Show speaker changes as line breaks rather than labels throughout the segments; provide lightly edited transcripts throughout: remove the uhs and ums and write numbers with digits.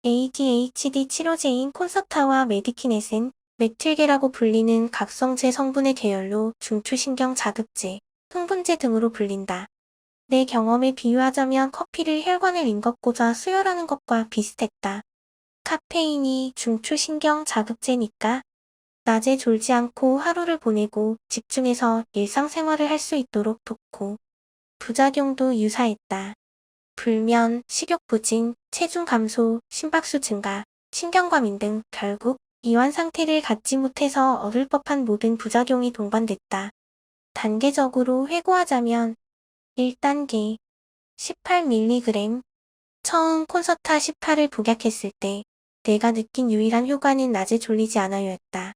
ADHD 치료제인 콘서타와 메디키넷은 메틸계라고 불리는 각성제 성분의 계열로 중추신경 자극제, 흥분제 등으로 불린다. 내 경험에 비유하자면 커피를 혈관을 헹궈꽂아 수혈하는 것과 비슷했다. 카페인이 중추신경 자극제니까 낮에 졸지 않고 하루를 보내고 집중해서 일상생활을 할 수 있도록 돕고, 부작용도 유사했다. 불면, 식욕부진, 체중 감소, 심박수 증가, 신경과민 등 결국 이완 상태를 갖지 못해서 얻을 법한 모든 부작용이 동반됐다. 단계적으로 회고하자면 1단계 18mg. 처음 콘서타 18을 복약했을 때 내가 느낀 유일한 효과는 낮에 졸리지 않아요였다.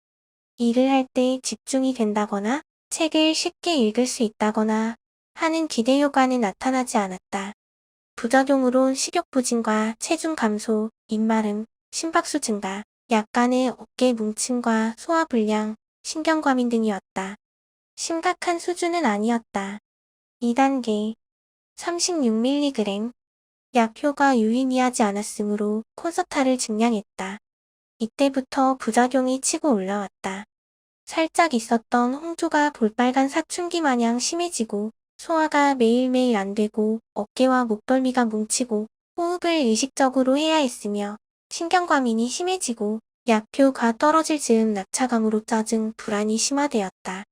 일을 할 때 집중이 된다거나 책을 쉽게 읽을 수 있다거나 하는 기대 효과는 나타나지 않았다. 부작용으론 식욕부진과 체중 감소, 입마름, 심박수 증가, 약간의 어깨 뭉침과 소화불량, 신경과민 등이었다. 심각한 수준은 아니었다. 2단계 36mg. 약효가 유의미하지 않았으므로 콘서타를 증량했다. 이때부터 부작용이 치고 올라왔다. 살짝 있었던 홍조가 볼빨간 사춘기 마냥 심해지고 소화가 매일매일 안 되고 어깨와 목덜미가 뭉치고 호흡을 의식적으로 해야 했으며 신경과민이 심해지고 약효가 떨어질 즈음 낙차감으로 짜증, 불안이 심화되었다.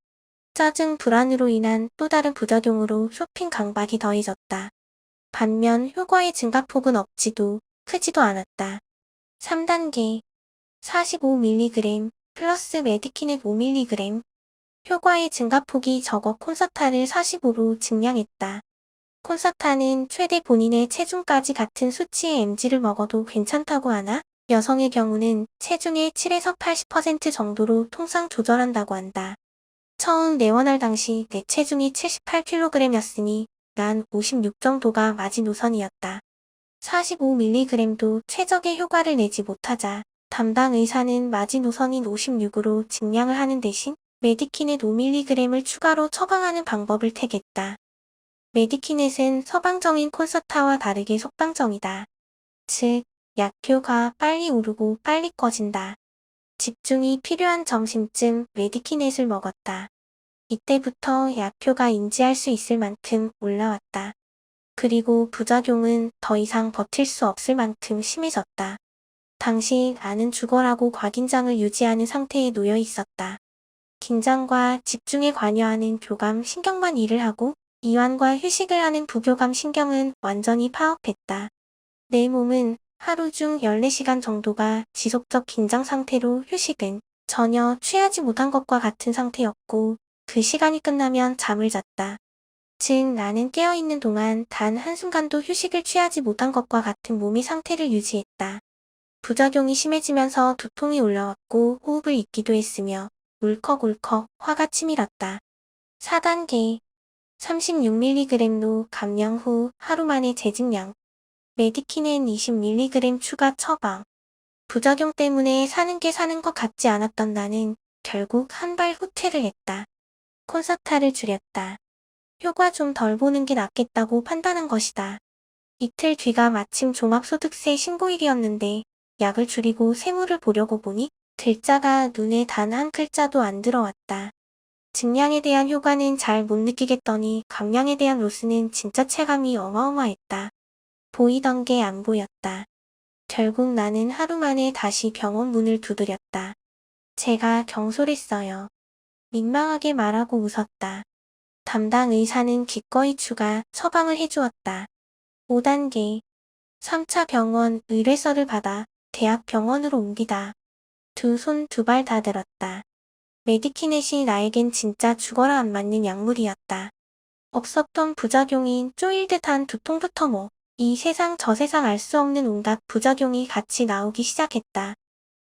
짜증, 불안으로 인한 또 다른 부작용으로 쇼핑 강박이 더해졌다. 반면 효과의 증가폭은 없지도 크지도 않았다. 3단계 45mg 플러스 메디키넷 5mg. 효과의 증가폭이 적어 콘서타를 45로 증량했다. 콘서타는 최대 본인의 체중까지 같은 수치의 mg를 먹어도 괜찮다고 하나 여성의 경우는 체중의 7에서 80% 정도로 통상 조절한다고 한다. 처음 내원할 당시 내 체중이 78kg였으니 난 56 정도가 마지노선이었다. 45mg도 최적의 효과를 내지 못하자 담당 의사는 마지노선인 56으로 증량을 하는 대신 메디키넷 5mg을 추가로 처방하는 방법을 택했다. 메디키넷은 서방정인 콘서타와 다르게 속방정이다. 즉, 약효가 빨리 오르고 빨리 꺼진다. 집중이 필요한 점심쯤 메디키넷을 먹었다. 이때부터 약효가 인지할 수 있을 만큼 올라왔다. 그리고 부작용은 더 이상 버틸 수 없을 만큼 심해졌다. 당시 나는 죽어라고 과긴장을 유지하는 상태에 놓여 있었다. 긴장과 집중에 관여하는 교감 신경만 일을 하고 이완과 휴식을 하는 부교감 신경은 완전히 파업했다. 내 몸은 하루 중 14시간 정도가 지속적 긴장 상태로 휴식은 전혀 취하지 못한 것과 같은 상태였고 그 시간이 끝나면 잠을 잤다. 즉 나는 깨어있는 동안 단 한순간도 휴식을 취하지 못한 것과 같은 몸의 상태를 유지했다. 부작용이 심해지면서 두통이 올라왔고 호흡을 잇기도 했으며 울컥울컥 화가 치밀었다. 4단계 36mg로 감량 후 하루 만에 재증량. 메디키넷 20mg 추가 처방. 부작용 때문에 사는 게 사는 것 같지 않았던 나는 결국 한 발 후퇴를 했다. 콘서타를 줄였다. 효과 좀 덜 보는 게 낫겠다고 판단한 것이다. 이틀 뒤가 마침 종합소득세 신고일이었는데 약을 줄이고 세무를 보려고 보니 글자가 눈에 단 한 글자도 안 들어왔다. 증량에 대한 효과는 잘 못 느끼겠더니 감량에 대한 로스는 진짜 체감이 어마어마했다. 보이던 게 안 보였다. 결국 나는 하루 만에 다시 병원 문을 두드렸다. 제가 경솔했어요. 민망하게 말하고 웃었다. 담당 의사는 기꺼이 추가 처방을 해주었다. 5단계 3차 병원 의뢰서를 받아 대학병원으로 옮기다. 두 손 두 발 다 들었다. 메디키넷이 나에겐 진짜 죽어라 안 맞는 약물이었다. 없었던 부작용인 쪼일 듯한 두통부터 뭐 이 세상 저 세상 알 수 없는 온갖 부작용이 같이 나오기 시작했다.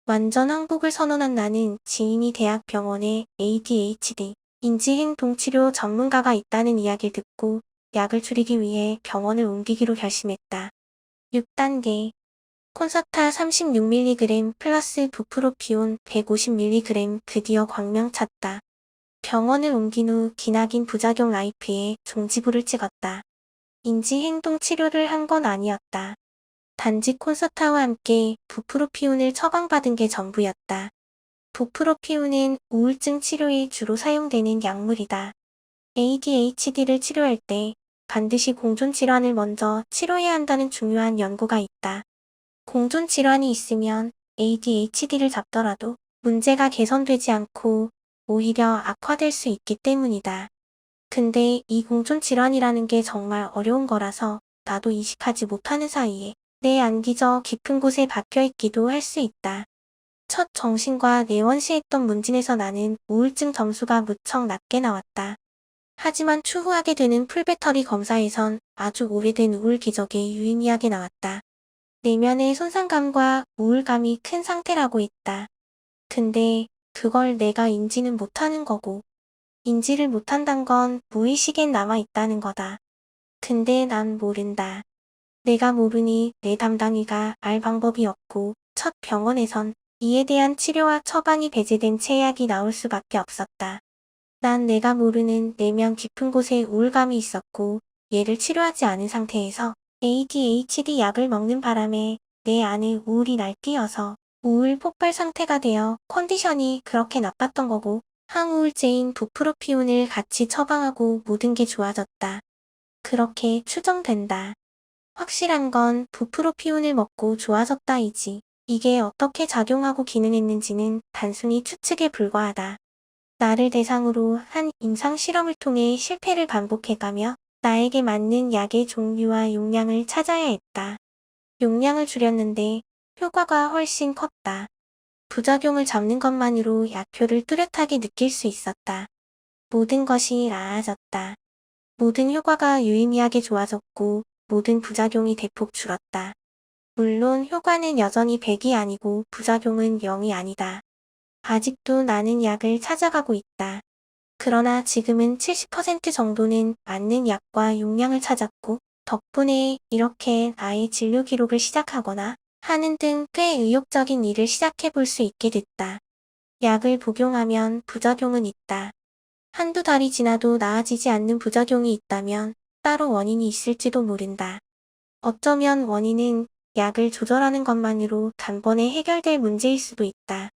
완전 항복을 선언한 나는 지인이 대학병원에 ADHD 인지행동치료 전문가가 있다는 이야기를 듣고 약을 줄이기 위해 병원을 옮기기로 결심했다. 6단계 콘서타 36mg 플러스 부프로피온 150mg 드디어 광명 찾다. 병원을 옮긴 후 기나긴 부작용 라이프에 종지부를 찍었다. 인지행동 치료를 한 건 아니었다. 단지 콘서타와 함께 부프로피온을 처방받은 게 전부였다. 부프로피온은 우울증 치료에 주로 사용되는 약물이다. ADHD를 치료할 때 반드시 공존질환을 먼저 치료해야 한다는 중요한 연구가 있다. 공존질환이 있으면 ADHD를 잡더라도 문제가 개선되지 않고 오히려 악화될 수 있기 때문이다. 근데 이 공존질환이라는 게 정말 어려운 거라서 나도 인식하지 못하는 사이에 내 안기저 깊은 곳에 박혀있기도 할 수 있다. 첫 정신과 내원시했던 문진에서 나는 우울증 점수가 무척 낮게 나왔다. 하지만 추후하게 되는 풀배터리 검사에선 아주 오래된 우울 기적이 유의미하게 나왔다. 내면의 손상감과 우울감이 큰 상태라고 했다. 근데 그걸 내가 인지는 못하는 거고, 인지를 못한단 건 무의식엔 남아있다는 거다. 근데 난 모른다. 내가 모르니 내 담당이가 알 방법이 없고 첫 병원에선 이에 대한 치료와 처방이 배제된 채약이 나올 수밖에 없었다. 난 내가 모르는 내면 깊은 곳에 우울감이 있었고 얘를 치료하지 않은 상태에서 ADHD 약을 먹는 바람에 내 안에 우울이 날뛰어서 우울 폭발 상태가 되어 컨디션이 그렇게 나빴던 거고 항우울제인 부프로피온을 같이 처방하고 모든 게 좋아졌다. 그렇게 추정된다. 확실한 건 부프로피온을 먹고 좋아졌다이지. 이게 어떻게 작용하고 기능했는지는 단순히 추측에 불과하다. 나를 대상으로 한 임상 실험을 통해 실패를 반복해가며 나에게 맞는 약의 종류와 용량을 찾아야 했다. 용량을 줄였는데 효과가 훨씬 컸다. 부작용을 잡는 것만으로 약효를 뚜렷하게 느낄 수 있었다. 모든 것이 나아졌다. 모든 효과가 유의미하게 좋아졌고 모든 부작용이 대폭 줄었다. 물론 효과는 여전히 100이 아니고 부작용은 0이 아니다. 아직도 나는 약을 찾아가고 있다. 그러나 지금은 70% 정도는 맞는 약과 용량을 찾았고 덕분에 이렇게 나의 진료 기록을 시작하거나 하는 등 꽤 의욕적인 일을 시작해 볼 수 있게 됐다. 약을 복용하면 부작용은 있다. 한두 달이 지나도 나아지지 않는 부작용이 있다면 따로 원인이 있을지도 모른다. 어쩌면 원인은 약을 조절하는 것만으로 단번에 해결될 문제일 수도 있다.